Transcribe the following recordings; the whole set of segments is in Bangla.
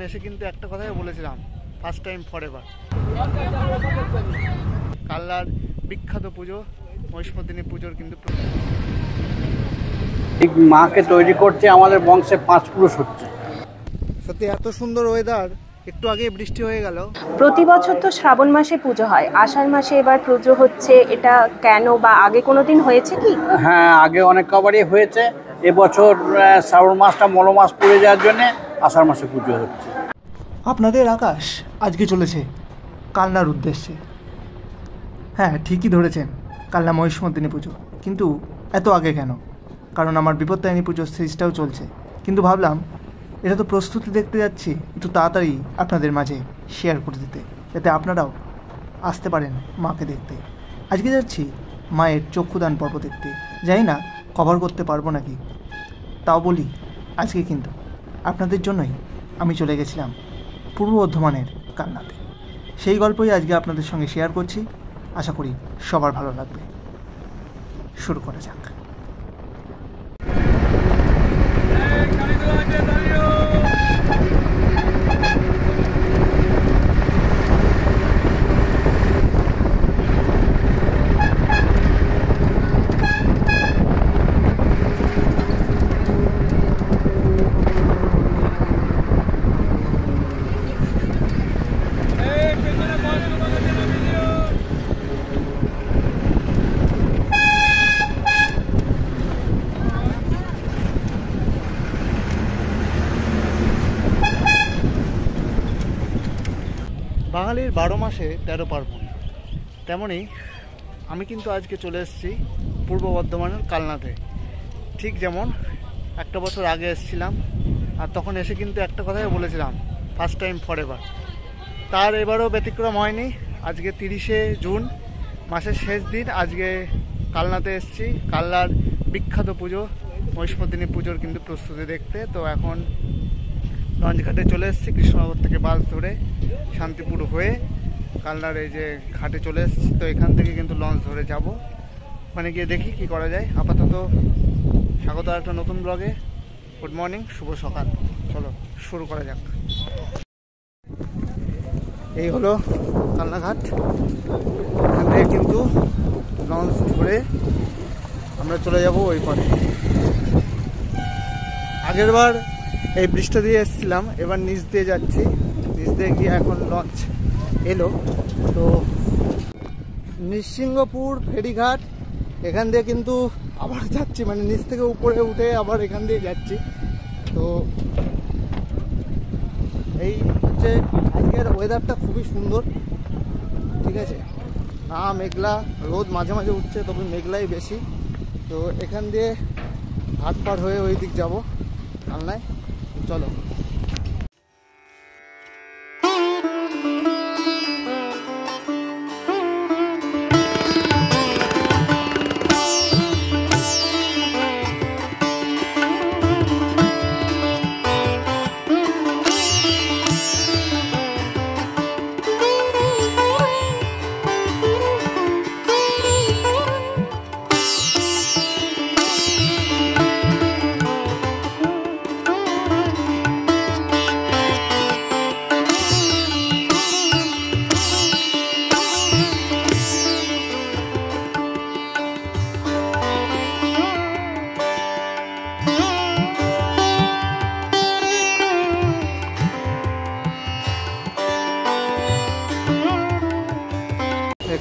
এসে কিন্তু একটা কথাই বলেছিলাম, ফার্স্ট টাইম ফরএভার। কাল্লার বিখ্যাত পুজো মহিষমর্দিনী পুজোর কিন্তু ঠিক মাকে তৈরি করতে আমাদের বংশে 5 পুরুষ হচ্ছে। সত্যি এত সুন্দর ওয়েদার, একটু আগে বৃষ্টি হয়ে গেল। প্রতি বছর তো শ্রাবণ মাসে পুজো হয়, আষাঢ় মাসে এবার পুজো হচ্ছে, এটা কেন বা আগে কোনোদিন হয়েছে কি? হ্যাঁ, আগে অনেক কবারই হয়েছে। এবছর শ্রাবণ মাসটা মল মাস পড়ে যাওয়ার জন্যে আষাঢ় মাসে পুজো হচ্ছে। আপনাদের আকাশ আজকে চলেছে কালনার উদ্দেশ্যে। হ্যাঁ, ঠিকই ধরেছেন, কালনা মহিষমর্দিনী পুজো। কিন্তু এত আগে কেন? কারণ আমার বিপত্তারিণী পুজোর সিরিজটাও চলছে। কিন্তু ভাবলাম এটা তো প্রস্তুতি দেখতে যাচ্ছি, একটু তাড়াতাড়ি আপনাদের মাঝে শেয়ার করে দিতে, যাতে আপনারাও আসতে পারেন মাকে দেখতে। আজকে যাচ্ছি মায়ের চক্ষুদান পর্ব দেখতে। জানি না কভার করতে পারবো নাকি, তাও বলি আজকে কিন্তু আপনাদের জন্যই আমি চলে গেছিলাম পূর্ব বর্ধমানের কালনাতে। সেই গল্পই আজকে আপনাদের সঙ্গে শেয়ার করছি। আশা করি সবার ভালো লাগবে। শুরু করা যাক। বাঙালির 12 মাসে 13 পার্বণ, তেমনই আমি কিন্তু আজকে চলে এসেছি পূর্ব বর্ধমানের কালনাতে। ঠিক যেমন একটা বছর আগে এসেছিলাম, আর তখন এসে কিন্তু একটা কথাই বলেছিলাম, ফার্স্ট টাইম ফরএভার। তার এবারও ব্যতিক্রম হয়নি। আজকে 30শে জুন, মাসের শেষ দিন। আজকে কালনাতে এসেছি কালনার বিখ্যাত পুজো মহিষমর্দিনী পুজোর কিন্তু প্রস্তুতি দেখতে। তো এখন লঞ্চঘাটে চলে এসেছি, কৃষ্ণনগর থেকে বাস ধরে শান্তিপুর হয়ে কালনার এই যে ঘাটে চলে এসেছি। তো এখান থেকে কিন্তু লঞ্চ ধরে যাব, ওখানে গিয়ে দেখি কি করা যায়। আপাতত স্বাগত একটা নতুন ব্লগে। গুড মর্নিং, শুভ সকাল। চলো শুরু করা যাক। এই হলো কালনাঘাট। এখান থেকে কিন্তু লঞ্চ ধরে আমরা চলে যাব ওই পারে। আগের বার এই ব্রিজটা দিয়ে এসেছিলাম, এবার নিচ দিয়ে যাচ্ছি। নিচ দিয়ে গিয়ে এখন লঞ্চ এলো। তো নৃসিংহপুর ফেরিঘাট, এখান দিয়ে কিন্তু আবার যাচ্ছি, মানে নিচ থেকে উপরে উঠে আবার এখান দিয়ে যাচ্ছি। তো এই হচ্ছে আজকের ওয়েদারটা, খুবই সুন্দর। ঠিক আছে, না মেঘলা, রোদ মাঝে মাঝে উঠছে, তবে মেঘলাই বেশি। তো এখান দিয়ে ঘাট পার হয়ে ওই দিক যাবো কালনায়। চলো।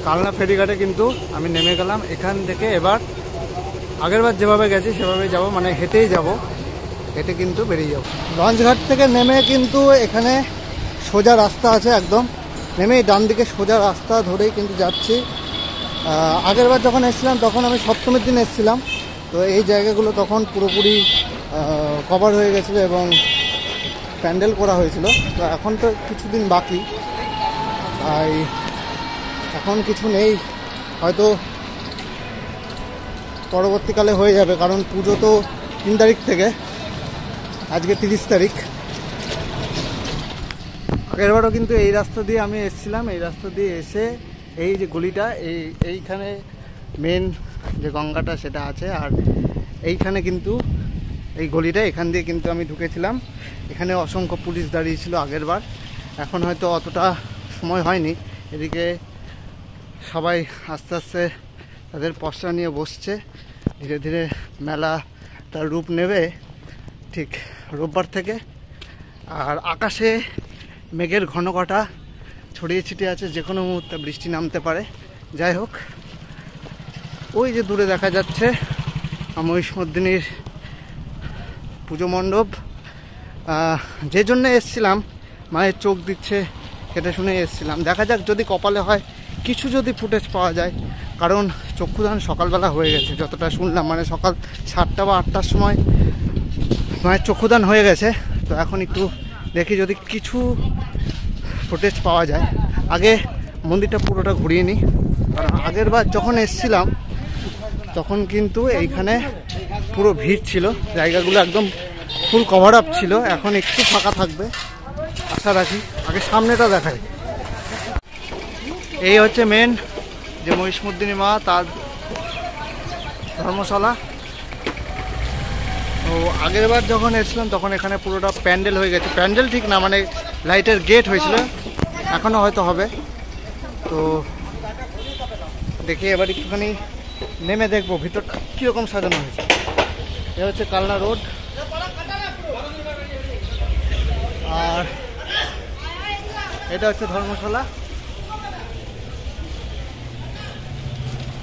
কালনা ফেরিঘাটে কিন্তু আমি নেমে গেলাম। এখান থেকে এবার আগেরবার যেভাবে গেছি সেভাবেই যাব, মানে হেঁটেই যাব। হেঁটে কিন্তু বেরিয়ে যাব। লঞ্চঘাট থেকে নেমে কিন্তু এখানে সোজা রাস্তা আছে, একদম নেমেই ডান দিকে সোজা রাস্তা ধরেই কিন্তু যাচ্ছি। আগেরবার যখন এসেছিলাম তখন আমি সপ্তমীর দিন এসেছিলাম। তো এই জায়গাগুলো তখন পুরোপুরি কভার হয়ে গেছিলো এবং প্যান্ডেল করা হয়েছিল। তো এখন তো কিছুদিন বাকি, তাই এখন কিছু নেই, হয়তো পরবর্তীকালে হয়ে যাবে। কারণ পুজো তো 3 তারিখ থেকে, আজকে 30 তারিখ। আগেরবারও কিন্তু এই রাস্তা দিয়ে আমি এসেছিলাম। এই রাস্তা দিয়ে এসে এই যে গলিটা, এইখানে মেন যে গঙ্গাটা সেটা আছে, আর এইখানে কিন্তু এই গলিটা, এখান দিয়ে কিন্তু আমি ঢুকেছিলাম। এখানে অসংখ্য পুলিশ দাঁড়িয়ে ছিল আগের বার, এখন হয়তো অতটা সময় হয়নি। এদিকে সবাই আস্তে আস্তে তাদের পসরা নিয়ে বসছে। ধীরে ধীরে মেলা তার রূপ নেবে ঠিক রোববার থেকে। আর আকাশে মেঘের ঘনঘটা ছড়িয়ে ছিটিয়ে আছে, যে কোনো মুহূর্তে বৃষ্টি নামতে পারে। যাই হোক, ওই যে দূরে দেখা যাচ্ছে মহিষমর্দিনীর পুজো মণ্ডপ। যে জন্য এসছিলাম, মায়ের চোখ দিচ্ছে সেটা শুনে এসছিলাম। দেখা যাক যদি কপালে হয়, কিছু যদি ফুটেজ পাওয়া যায়। কারণ চক্ষুদান সকালবেলা হয়ে গেছে যতটা শুনলাম, মানে সকাল 7টা বা 8টার সময় মায়ের চক্ষুদান হয়ে গেছে। তো এখন একটু দেখি যদি কিছু ফুটেজ পাওয়া যায়। আগে মন্দিরটা পুরোটা ঘুরিয়ে নিই, কারণ আগের বার যখন এসছিলাম তখন কিন্তু এইখানে পুরো ভিড় ছিল, জায়গাগুলো একদম ফুল কভার আপ ছিল। এখন একটু ফাঁকা থাকবে আশা রাখি। আগে সামনেটা দেখাই। এই হচ্ছে মেন যে মহিষমর্দিনী মা তার ধর্মশালা। তো আগের বার যখন এসেছিলাম তখন এখানে পুরোটা প্যান্ডেল হয়ে গেছে। প্যান্ডেল ঠিক না, মানে লাইটের গেট হয়েছিল, এখনও হয়তো হবে। তো দেখি এবার একটুখানি নেমে দেখবো ভিতরটা কীরকম সাজানো হয়েছে। এ হচ্ছে কালনা রোড, আর এটা হচ্ছে ধর্মশালা।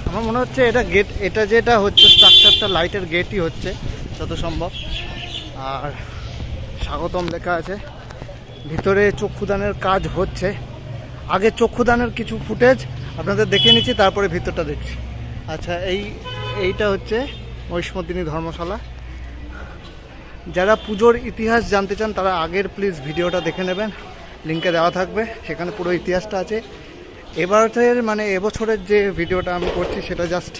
আমার মনে হচ্ছে এটা গেট, এটা যেটা হচ্ছে স্ট্রাকচারটা লাইটের গেটই হচ্ছে যত সম্ভব। আর স্বাগতম লেখা আছে। ভিতরে চক্ষুদানের কাজ হচ্ছে। আগে চক্ষুদানের কিছু ফুটেজ আপনাদের দেখিয়ে নিচ্ছি, তারপরে ভিতরটা দেখছি। আচ্ছা, এইটা হচ্ছে মহিষমর্দিনী ধর্মশালা। যারা পুজোর ইতিহাস জানতে চান তারা আগের প্লিজ ভিডিওটা দেখে নেবেন, লিঙ্কে দেওয়া থাকবে, সেখানে পুরো ইতিহাসটা আছে। এবারের মানে এবছরের যে ভিডিওটা আমি করছি সেটা জাস্ট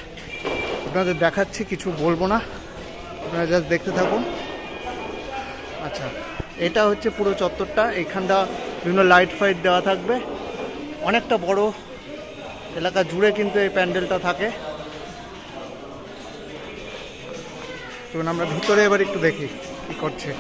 আপনাদের দেখাচ্ছি, কিছু বলবো না, আপনারা জাস্ট দেখতে থাকুন। আচ্ছা, এটা হচ্ছে পুরো চত্বরটা। এখানটা বিভিন্ন লাইট ফাইট দেওয়া থাকবে। অনেকটা বড় এলাকা জুড়ে কিন্তু এই প্যান্ডেলটা থাকে। চলুন আমরা ভিতরে এবার একটু দেখি কি করছে।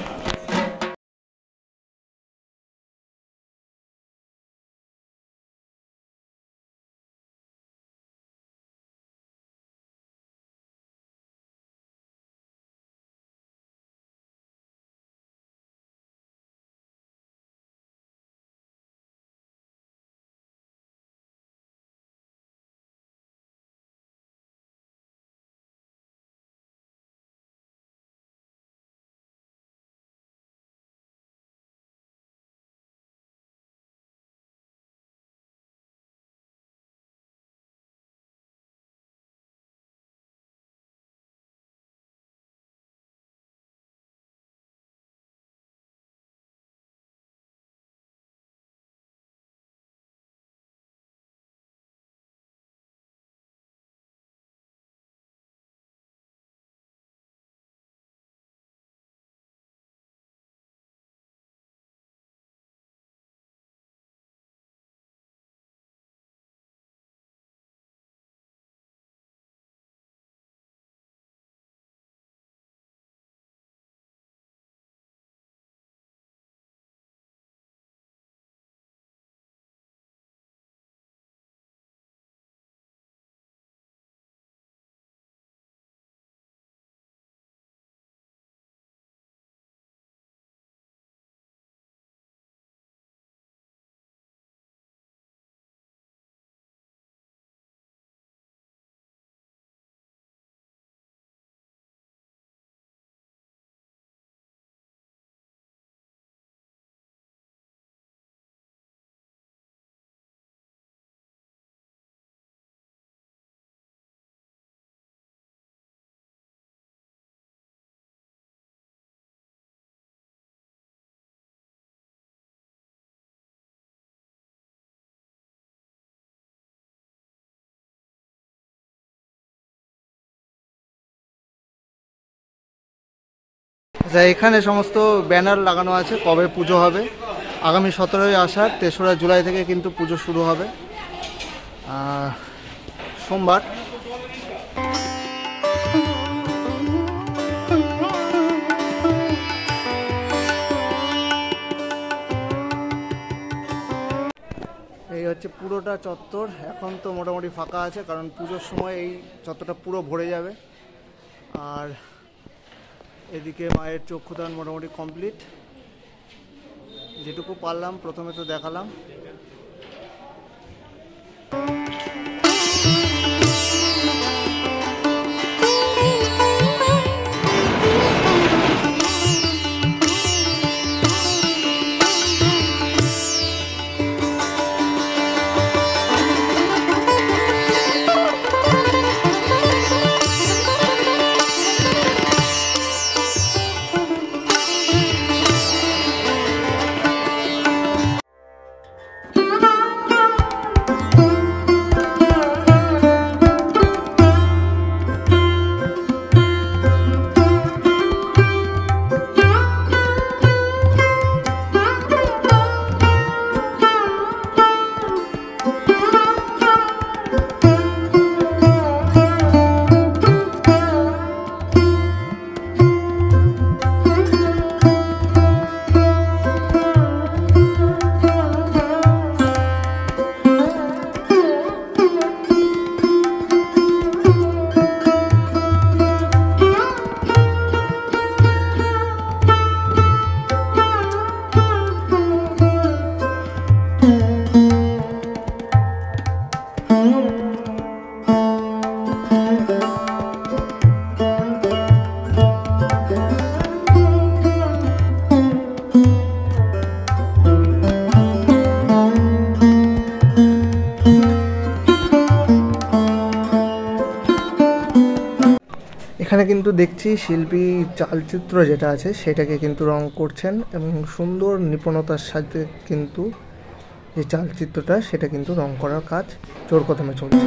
আচ্ছা, এখানে সমস্ত ব্যানার লাগানো আছে কবে পুজো হবে। আগামী 17ই আষাঢ়, 3রা জুলাই থেকে কিন্তু পুজো শুরু হবে, সোমবার। হচ্ছে পুরোটা চত্বর। এখন তো মোটামুটি ফাঁকা আছে, কারণ পুজোর সময় এই চত্বরটা পুরো ভরে যাবে। আর এদিকে মায়ের চক্ষুদান মোটামুটি কমপ্লিট, যেটুকু পারলাম প্রথমে তো দেখালাম। এখানে কিন্তু দেখছি শিল্পী চালচিত্র যেটা আছে সেটাকে কিন্তু রং করছেন, এবং সুন্দর নিপুণতার সাথে কিন্তু যে চালচিত্রটা সেটা কিন্তু রং করার কাজ জোর কদমে চলছে।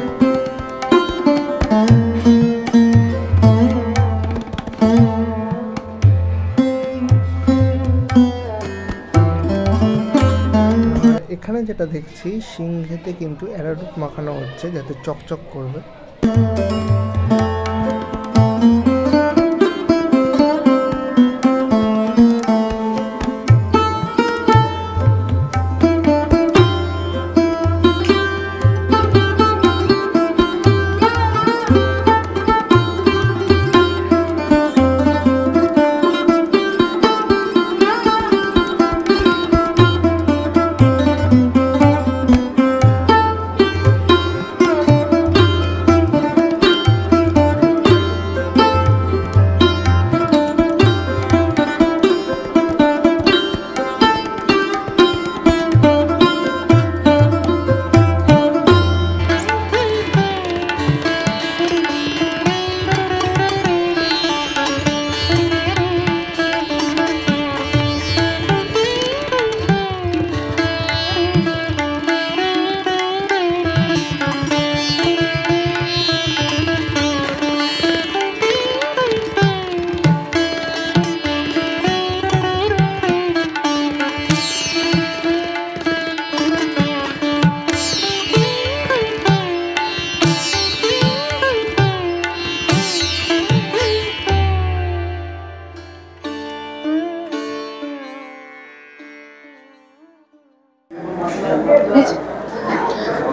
এখানে যেটা দেখছি সিংহেতে কিন্তু অ্যারারুট মাখানো হচ্ছে যাতে চকচক করবে।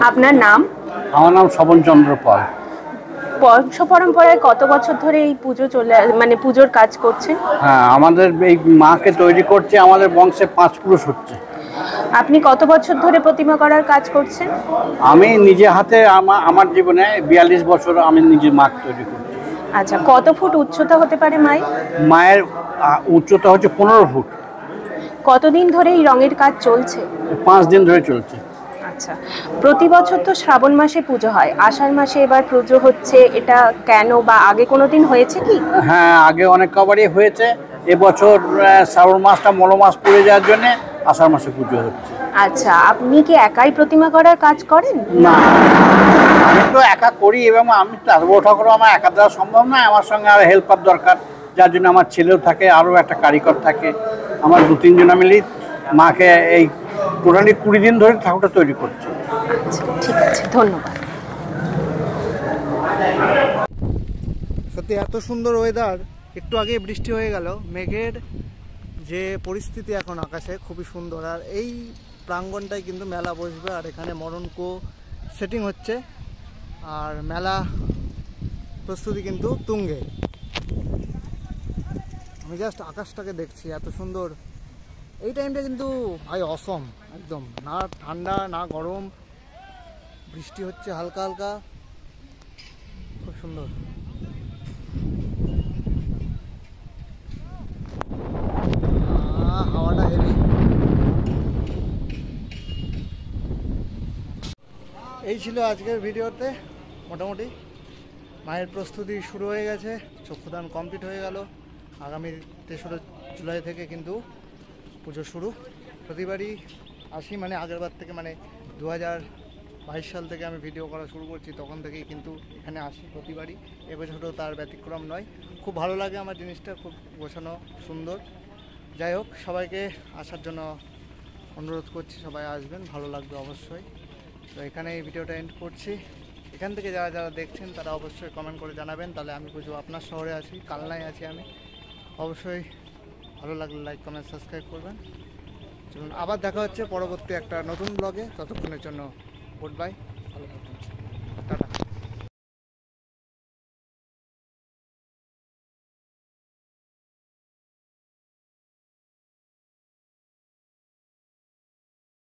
আপনার নাম? আমার নাম স্বপন চন্দ্র পাল। বংশ পরম্পরায় কত বছর ধরে এই পুজো মানে পুজোর কাজ করছেন? হ্যাঁ, আমাদের এই মাকে তৈরি করছে আমাদের বংশে 5 পুরুষ হচ্ছে। আপনি কত বছর ধরে প্রতিমা করার কাজ করছেন? আমি নিজে হাতে আমার জীবনে 42 বছর আমি নিজে মা তৈরি করছি। আচ্ছা, কত ফুট উচ্চতা হতে পারে মায়ের উচ্চতা হচ্ছে 15 ফুট। কতদিন ধরে এই রঙের কাজ চলছে? 5 দিন ধরে চলছে। আচ্ছা, প্রতি বছর তো শ্রাবণ মাসে পুজো হয়, আষাঢ় মাসে এবার পুজো হচ্ছে, এটা কেন বা আগে কোনোদিন হয়েছে কি? হ্যাঁ, আগে অনেক কবারই হয়েছে। এবছর শ্রাবণ মাসটা মল মাস পড়ে যাওয়ার জন্য আষাঢ় মাসে পুজো হচ্ছে। আচ্ছা, আপনি কি একাই প্রতিমা করার কাজ করেন? না, আমি তো একা করি, এবং আমি তো এত বড় ঠাকুর আমার একা দেওয়া সম্ভব নয়, আমার সঙ্গে আরো হেল্পার দরকার, যার জন্য আমার ছেলেও থাকে, আরও একটা কারিগর থাকে। আমার 2-3 জনা মিলি মাকে এই টোটালি 20 দিন ধরে ঠাকুরটা তৈরি করছে। আচ্ছা, ঠিক আছে, ধন্যবাদ। সত্যি এত সুন্দর ওয়েদার, একটু আগে বৃষ্টি হয়ে গেল, মেঘের যে পরিস্থিতি এখন আকাশে খুবই সুন্দর। আর এই প্রাঙ্গণটাই কিন্তু মেলা বসবে, আর এখানে মরণকো সেটিং হচ্ছে, আর মেলা প্রস্তুতি কিন্তু তুঙ্গে। আমি জাস্ট আকাশটাকে দেখছি, এত সুন্দর। এই টাইমটা কিন্তু ভাই অসম, একদম না ঠান্ডা না গরম, বৃষ্টি হচ্ছে হালকা হালকা, খুব সুন্দর। হাওয়াটা হেভি। এই ছিল আজকের ভিডিওতে। মোটামুটি মায়ের প্রস্তুতি শুরু হয়ে গেছে, চক্ষুদান কমপ্লিট হয়ে গেল। আগামী 3রা জুলাই থেকে কিন্তু পুজো শুরু। প্রতিবারই আসি, মানে আগেরবার থেকে, মানে 2022 সাল থেকে আমি ভিডিও করা শুরু করছি, তখন থেকেই কিন্তু এখানে আসি প্রতিবারই। এবছরও তার ব্যতিক্রম নয়। খুব ভালো লাগে আমার জিনিসটা, খুব গোছানো সুন্দর। যাই হোক, সবাইকে আসার জন্য অনুরোধ করছি, সবাই আসবেন, ভালো লাগবে অবশ্যই। তো এখানে এই ভিডিওটা এন্ড করছি। এখান থেকে যারা যারা দেখছেন তারা অবশ্যই কমেন্ট করে জানাবেন, তাহলে আমি বুঝবো আপনার শহরে আছি, কালনায় আছি আমি। অবশ্যই ভালো লাগলে লাইক কমেন্ট সাবস্ক্রাইব করবেন। চলুন, আবার দেখা হচ্ছে পরবর্তী একটা নতুন ব্লগে। ততক্ষণের জন্য গুড বাই, ভালো থাকুন।